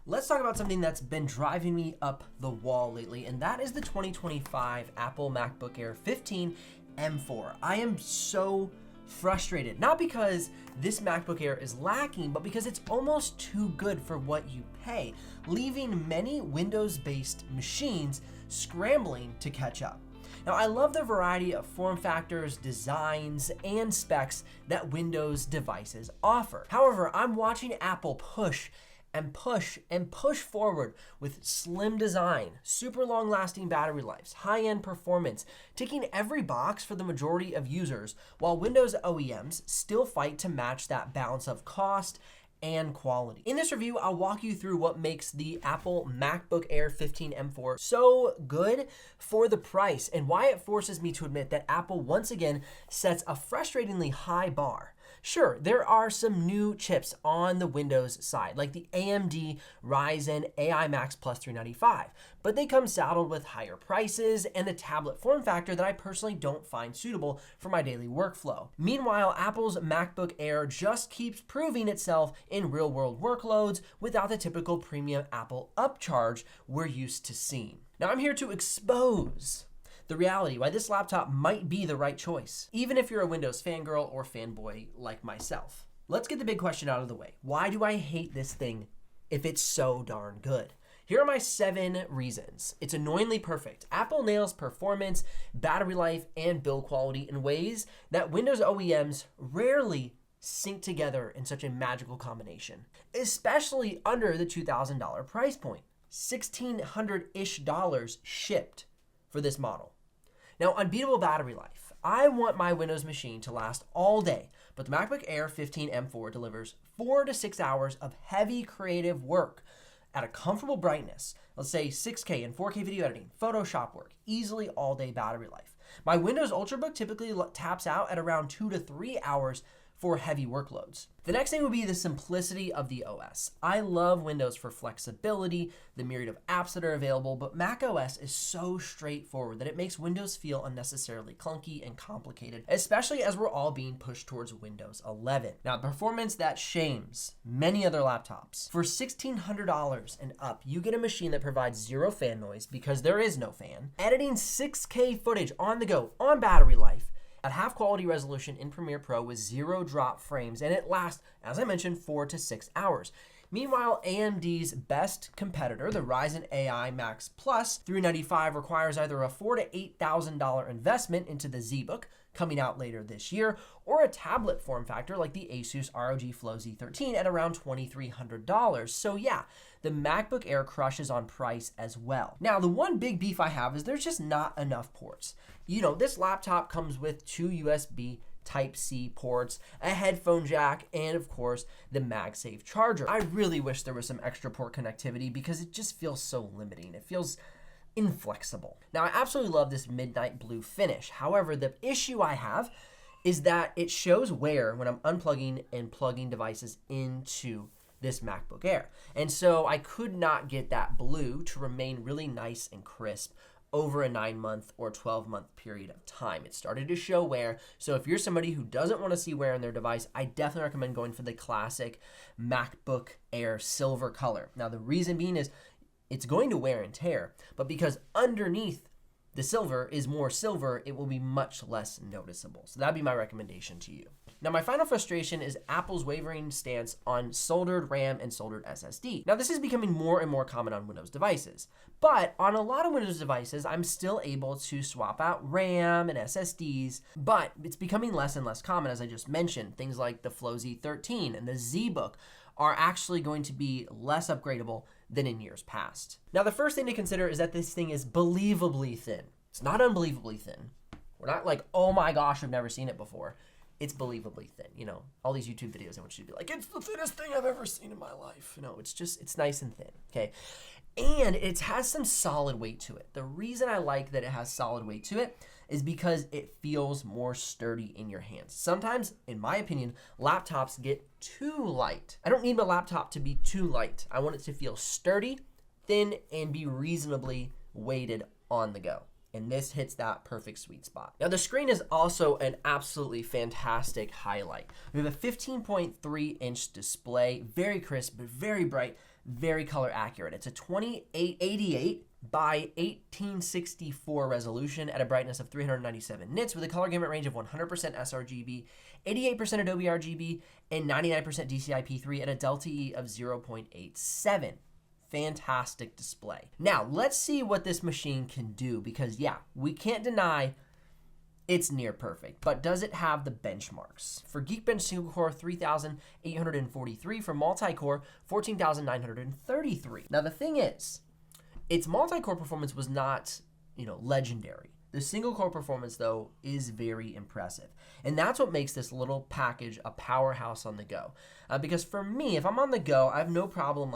Let's talk about something that's been driving me up the wall lately, and that is the 2025 Apple MacBook Air 15 M4. I am so frustrated, not because this MacBook Air is lacking, but because it's almost too good for what you pay, leaving many Windows-based machines scrambling to catch up. Now, I love the variety of form factors, designs, and specs that Windows devices offer. However, I'm watching Apple push forward with slim design, super long-lasting battery lives, high-end performance, ticking every box for the majority of users, while Windows OEMs still fight to match that balance of cost and quality. In this review, I'll walk you through what makes the Apple MacBook Air 15 M4 so good for the price, and why it forces me to admit that Apple once again sets a frustratingly high bar. Sure, there are some new chips on the Windows side, like the AMD Ryzen AI Max Plus 395, but they come saddled with higher prices and the tablet form factor that I personally don't find suitable for my daily workflow. Meanwhile, Apple's MacBook Air just keeps proving itself in real-world workloads without the typical premium Apple upcharge we're used to seeing. Now, I'm here to expose the reality why this laptop might be the right choice, even if you're a Windows fangirl or fanboy like myself. Let's get the big question out of the way. Why do I hate this thing if it's so darn good? Here are my 7 reasons. It's annoyingly perfect. Apple nails performance, battery life, and build quality in ways that Windows OEMs rarely sync together in such a magical combination, especially under the $2,000 price point. $1,600-ish shipped for this model. Now, unbeatable battery life. I want my Windows machine to last all day, but the MacBook Air 15 M4 delivers 4 to 6 hours of heavy creative work at a comfortable brightness. Let's say 6K and 4K video editing, Photoshop work, easily all day battery life. My Windows ultrabook typically taps out at around 2 to 3 hours for heavy workloads. The next thing would be the simplicity of the OS. I love Windows for flexibility, the myriad of apps that are available, but macOS is so straightforward that it makes Windows feel unnecessarily clunky and complicated, especially as we're all being pushed towards Windows 11. Now, performance that shames many other laptops. For $1,600 and up, you get a machine that provides zero fan noise because there is no fan, editing 6K footage on the go, on battery life, at half quality resolution in Premiere Pro with 0 drop frames, and it lasts, as I mentioned, 4 to 6 hours. Meanwhile, AMD's best competitor, the Ryzen AI Max Plus 395, requires either a $4,000 to $8,000 investment into the ZBook, coming out later this year, or a tablet form factor like the Asus ROG Flow Z13 at around $2,300. So yeah, the MacBook Air crushes on price as well. Now, the one big beef I have is there's just not enough ports. You know, this laptop comes with 2 USB Type-C ports, a headphone jack, and of course, the MagSafe charger. I really wish there was some extra port connectivity because it just feels so limiting. It feels inflexible. Now, I absolutely love this midnight blue finish. However, the issue I have is that it shows wear when I'm unplugging and plugging devices into this MacBook Air. And so I could not get that blue to remain really nice and crisp over a 9-month or 12-month period of time. It started to show wear. So if you're somebody who doesn't want to see wear on their device, I definitely recommend going for the classic MacBook Air silver color. Now, the reason being is it's going to wear and tear, but because underneath the silver is more silver, it will be much less noticeable. So that'd be my recommendation to you. Now, my final frustration is Apple's wavering stance on soldered RAM and soldered SSD. Now, this is becoming more and more common on Windows devices, but on a lot of Windows devices, I'm still able to swap out RAM and SSDs, but it's becoming less and less common, as I just mentioned. Things like the Flow Z13 and the ZBook are actually going to be less upgradable than in years past. Now, the first thing to consider is that this thing is believably thin. It's not unbelievably thin. We're not like, oh my gosh, I've never seen it before. It's believably thin. You know, all these YouTube videos, I want you to be like, it's the thinnest thing I've ever seen in my life. No, it's nice and thin, okay? And it has some solid weight to it. The reason I like that it has solid weight to it is because it feels more sturdy in your hands. Sometimes, in my opinion, laptops get too light. I don't need my laptop to be too light. I want it to feel sturdy, thin, and be reasonably weighted on the go. And this hits that perfect sweet spot. Now, the screen is also an absolutely fantastic highlight. We have a 15.3-inch display, very crisp, but very bright, very color accurate. It's a 2888 by 1864 resolution at a brightness of 397 nits with a color gamut range of 100% sRGB, 88% Adobe RGB, and 99% DCI-P3 at a delta E of 0.87. Fantastic display. Now, let's see what this machine can do because, yeah, we can't deny it's near perfect, but does it have the benchmarks? For Geekbench single core, 3,843. For multi-core, 14,933. Now, the thing is, its multi-core performance was not, legendary. The single core performance, though, is very impressive. And that's what makes this little package a powerhouse on the go. Because for me, if I'm on the go, I have no problem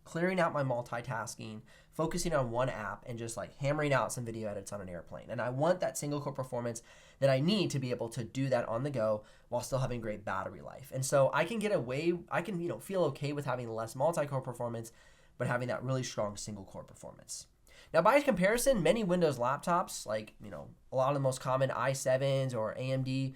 clearing out my multitasking, focusing on one app, and just hammering out some video edits on an airplane. And I want that single core performance that I need to be able to do that on the go while still having great battery life. And so I can feel okay with having less multi-core performance, but having that really strong single core performance. Now, by comparison, many Windows laptops, a lot of the most common i7s or AMD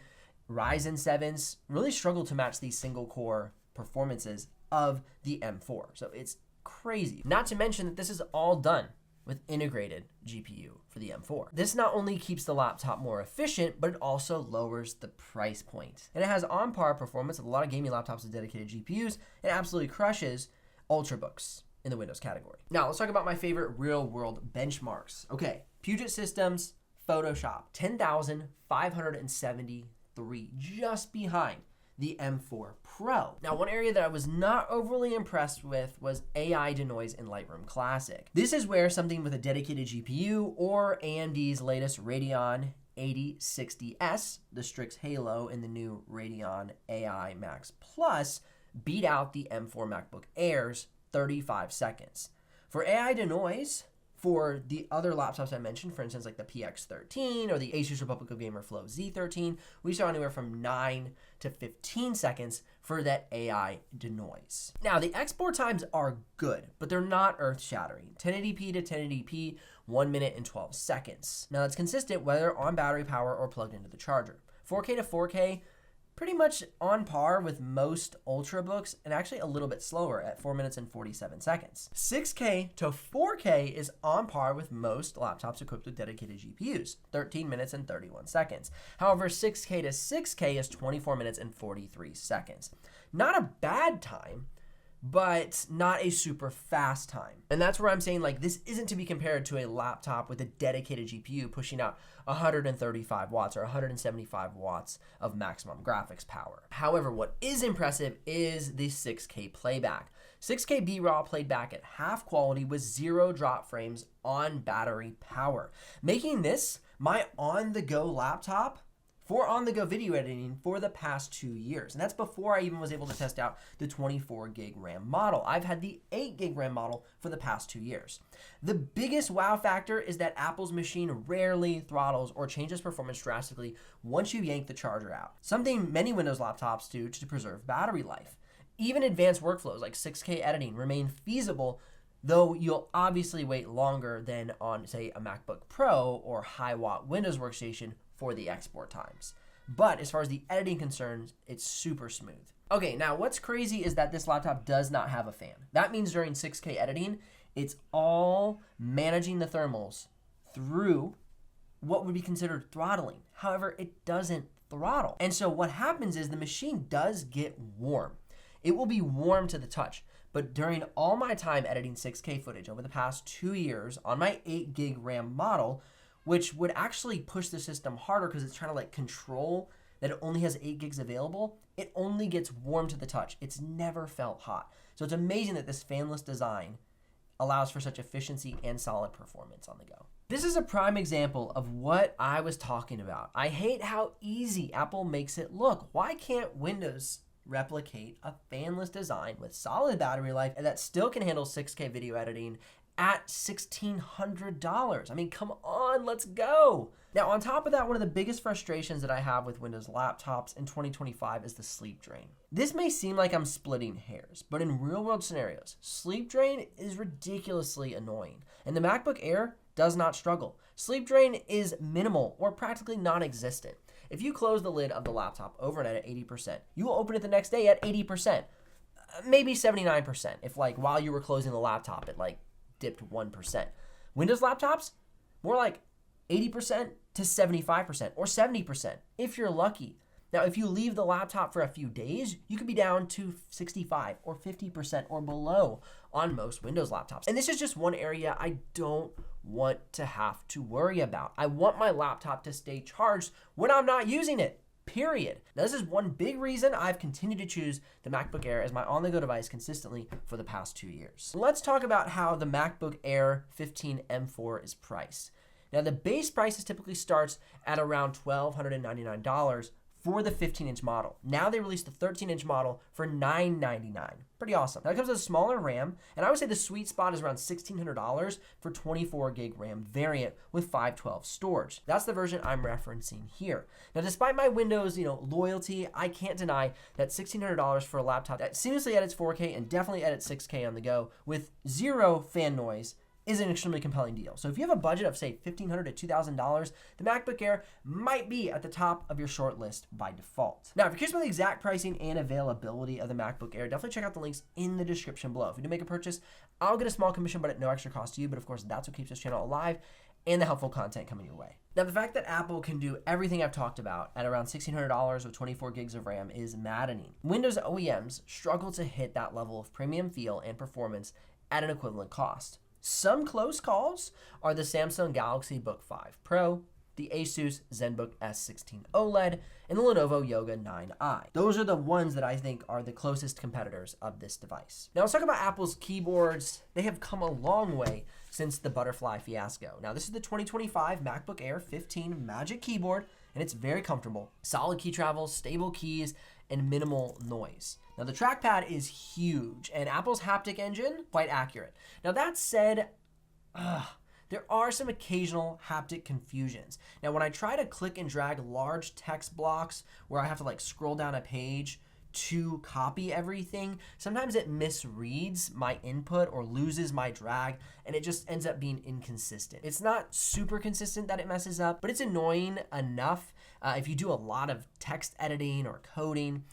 Ryzen 7s, really struggle to match these single core performances of the M4. So it's crazy. Not to mention that this is all done with integrated GPU for the M4. This not only keeps the laptop more efficient, but it also lowers the price point. And it has on-par performance with a lot of gaming laptops with dedicated GPUs and absolutely crushes ultrabooks in the Windows category. Now, let's talk about my favorite real-world benchmarks. Okay, Puget Systems Photoshop, 10,573, just behind the M4 Pro. Now, one area that I was not overly impressed with was AI Denoise in Lightroom Classic. This is where something with a dedicated GPU or AMD's latest Radeon 8060S, the Strix Halo in the new Radeon AI Max Plus, beat out the M4 MacBook Air's 35 seconds. For AI Denoise, for the other laptops I mentioned, for instance, like the PX13 or the Asus Republic of Gamer Flow Z13, we saw anywhere from 9 to 15 seconds for that AI Denoise. Now, the export times are good, but they're not earth-shattering. 1080p to 1080p, 1 minute and 12 seconds. Now, that's consistent whether on battery power or plugged into the charger. 4K to 4K, pretty much on par with most ultrabooks and actually a little bit slower at 4 minutes and 47 seconds. 6K to 4K is on par with most laptops equipped with dedicated GPUs, 13 minutes and 31 seconds. However, 6K to 6K is 24 minutes and 43 seconds. Not a bad time, but not a super fast time. And that's where I'm saying this isn't to be compared to a laptop with a dedicated GPU pushing out 135 watts or 175 watts of maximum graphics power. However, what is impressive is the 6K playback. 6K B-RAW played back at half quality with 0 drop frames on battery power, making this my on-the-go laptop for on-the-go video editing for the past 2 years. And that's before I even was able to test out the 24 gig RAM model. I've had the 8 gig RAM model for the past 2 years. The biggest wow factor is that Apple's machine rarely throttles or changes performance drastically once you yank the charger out, something many Windows laptops do to preserve battery life. Even advanced workflows like 6K editing remain feasible, though you'll obviously wait longer than on, say, a MacBook Pro or high-watt Windows workstation for the export times. But as far as the editing concerns, it's super smooth. Okay, now what's crazy is that this laptop does not have a fan. That means during 6K editing, it's all managing the thermals through what would be considered throttling. However, it doesn't throttle. And so what happens is the machine does get warm. It will be warm to the touch. But during all my time editing 6K footage over the past 2 years on my 8 gig RAM model, which would actually push the system harder because it's trying to control that it only has 8 gigs available, it only gets warm to the touch. It's never felt hot. So it's amazing that this fanless design allows for such efficiency and solid performance on the go. This is a prime example of what I was talking about. I hate how easy Apple makes it look. Why can't Windows replicate a fanless design with solid battery life and that still can handle 6K video editing at $1,600. I mean, come on, let's go. Now, on top of that, one of the biggest frustrations that I have with Windows laptops in 2025 is the sleep drain. This may seem like I'm splitting hairs, but in real-world scenarios, sleep drain is ridiculously annoying, and the MacBook Air does not struggle. Sleep drain is minimal or practically non-existent. If you close the lid of the laptop overnight at 80%, you will open it the next day at 80%. maybe 79% if like while you were closing the laptop, it like dipped 1%. Windows laptops, more like 80% to 75% or 70% if you're lucky. Now, if you leave the laptop for a few days, you could be down to 65 or 50% or below on most Windows laptops. And this is just one area I don't want to have to worry about. I want my laptop to stay charged when I'm not using it, period. Now, this is one big reason I've continued to choose the MacBook Air as my on-the-go device consistently for the past 2 years. Let's talk about how the MacBook Air 15 M4 is priced. Now, the base price typically starts at around $1,299 for the 15-inch model. Now they released the 13-inch model for $999. Pretty awesome. Now it comes with a smaller RAM, and I would say the sweet spot is around $1,600 for 24 gig RAM variant with 512 storage. That's the version I'm referencing here. Now, despite my Windows, loyalty, I can't deny that $1,600 for a laptop that seamlessly edits 4K and definitely edits 6K on the go with zero fan noise is an extremely compelling deal. So if you have a budget of say $1,500 to $2,000, the MacBook Air might be at the top of your short list by default. Now, if you're curious about the exact pricing and availability of the MacBook Air, definitely check out the links in the description below. If you do make a purchase, I'll get a small commission, but at no extra cost to you. But of course, that's what keeps this channel alive and the helpful content coming your way. Now, the fact that Apple can do everything I've talked about at around $1,600 with 24 gigs of RAM is maddening. Windows OEMs struggle to hit that level of premium feel and performance at an equivalent cost. Some close calls are the Samsung Galaxy Book 5 Pro, the Asus ZenBook S16 OLED, and the Lenovo Yoga 9i. Those are the ones that I think are the closest competitors of this device. Now let's talk about Apple's keyboards. They have come a long way since the butterfly fiasco. Now this is the 2025 MacBook Air 15 Magic Keyboard, and it's very comfortable. Solid key travel, stable keys, and minimal noise. Now the trackpad is huge, and Apple's haptic engine, quite accurate. Now that said, there are some occasional haptic confusions. Now when I try to click and drag large text blocks where I have to like scroll down a page to copy everything, sometimes it misreads my input or loses my drag, and it just ends up being inconsistent. It's not super consistent that it messes up, but it's annoying enough if you do a lot of text editing or coding.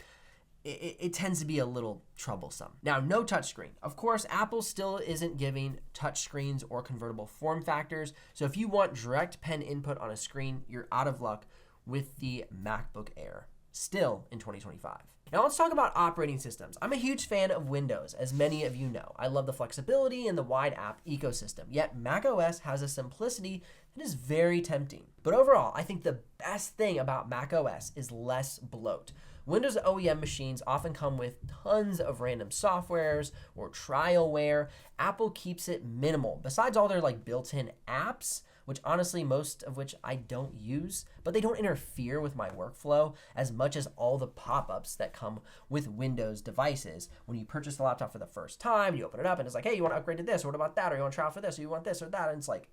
It tends to be a little troublesome. Now, no touchscreen. Of course, Apple still isn't giving touchscreens or convertible form factors. So if you want direct pen input on a screen, you're out of luck with the MacBook Air, still in 2025. Now let's talk about operating systems. I'm a huge fan of Windows, as many of you know. I love the flexibility and the wide app ecosystem, yet macOS has a simplicity that is very tempting. But overall, I think the best thing about macOS is less bloat. Windows OEM machines often come with tons of random softwares or trialware. Apple keeps it minimal. Besides all their like built-in apps, which honestly most of which I don't use, but they don't interfere with my workflow as much as all the pop-ups that come with Windows devices. When you purchase the laptop for the first time, you open it up and it's like, hey, you want to upgrade to this, or what about that, or you want to try out for this, or you want this or that, and it's like,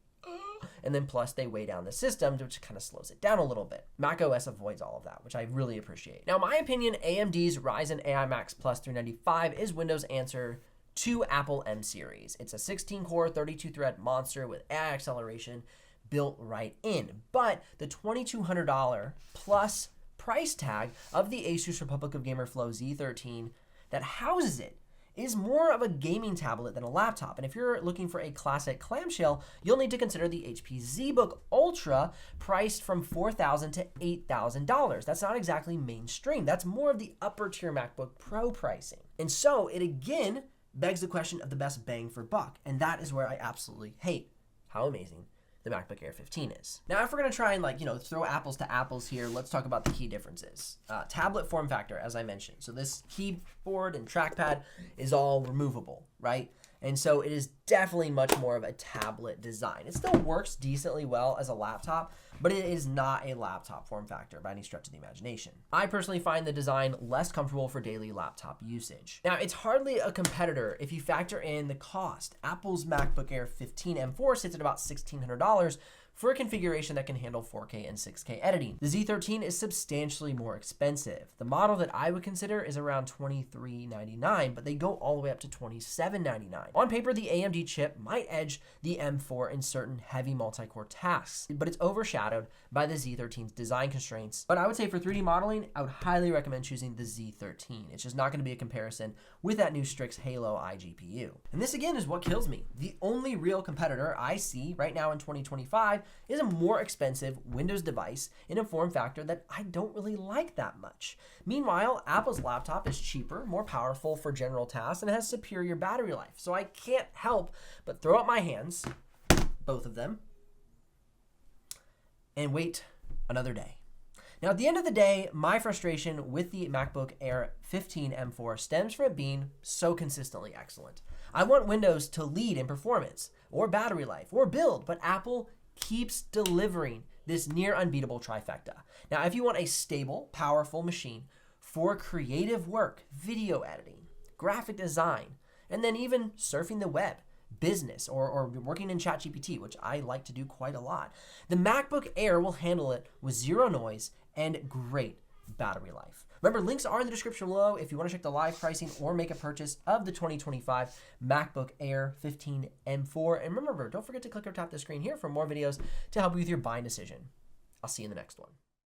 and then plus they weigh down the systems, which kind of slows it down a little bit. macOS avoids all of that, which I really appreciate. Now, in my opinion, AMD's Ryzen AI Max Plus 395 is Windows' answer to Apple M series. It's a 16-core, 32-thread monster with AI acceleration built right in. But the $2,200 plus price tag of the Asus Republic of Gamer Flow Z13 that houses it is more of a gaming tablet than a laptop. And if you're looking for a classic clamshell, you'll need to consider the HP ZBook Ultra, priced from $4,000 to $8,000. That's not exactly mainstream. That's more of the upper tier MacBook Pro pricing. And so it again begs the question of the best bang for buck. And that is where I absolutely hate how amazing the MacBook Air 15 is. Now, if we're gonna try and throw apples to apples here, let's talk about the key differences. Tablet form factor, as I mentioned. So this keyboard and trackpad is all removable, right? And so it is definitely much more of a tablet design. It still works decently well as a laptop, but it is not a laptop form factor by any stretch of the imagination. I personally find the design less comfortable for daily laptop usage. Now, it's hardly a competitor if you factor in the cost. Apple's MacBook Air 15 M4 sits at about $1,600 for a configuration that can handle 4K and 6K editing. The Z13 is substantially more expensive. The model that I would consider is around $2399, but they go all the way up to $2799. On paper, the AMD chip might edge the M4 in certain heavy multi-core tasks, but it's overshadowed by the Z13's design constraints. But I would say for 3D modeling, I would highly recommend choosing the Z13. It's just not going to be a comparison with that new Strix Halo iGPU. And this again is what kills me. The only real competitor I see right now in 2025 is a more expensive Windows device in a form factor that I don't really like that much. Meanwhile, Apple's laptop is cheaper, more powerful for general tasks, and has superior battery life. So I can't help but throw up my hands, both of them, and wait another day. Now, at the end of the day, my frustration with the MacBook Air 15 M4 stems from it being so consistently excellent. I want Windows to lead in performance, or battery life, or build, but Apple keeps delivering this near unbeatable trifecta. Now, if you want a stable, powerful machine for creative work, video editing, graphic design, and then even surfing the web, business, or working in ChatGPT, which I like to do quite a lot, the MacBook Air will handle it with zero noise and great battery life. Remember, links are in the description below if you want to check the live pricing or make a purchase of the 2025 MacBook Air 15 M4. And remember, don't forget to click or tap the screen here for more videos to help you with your buying decision. I'll see you in the next one.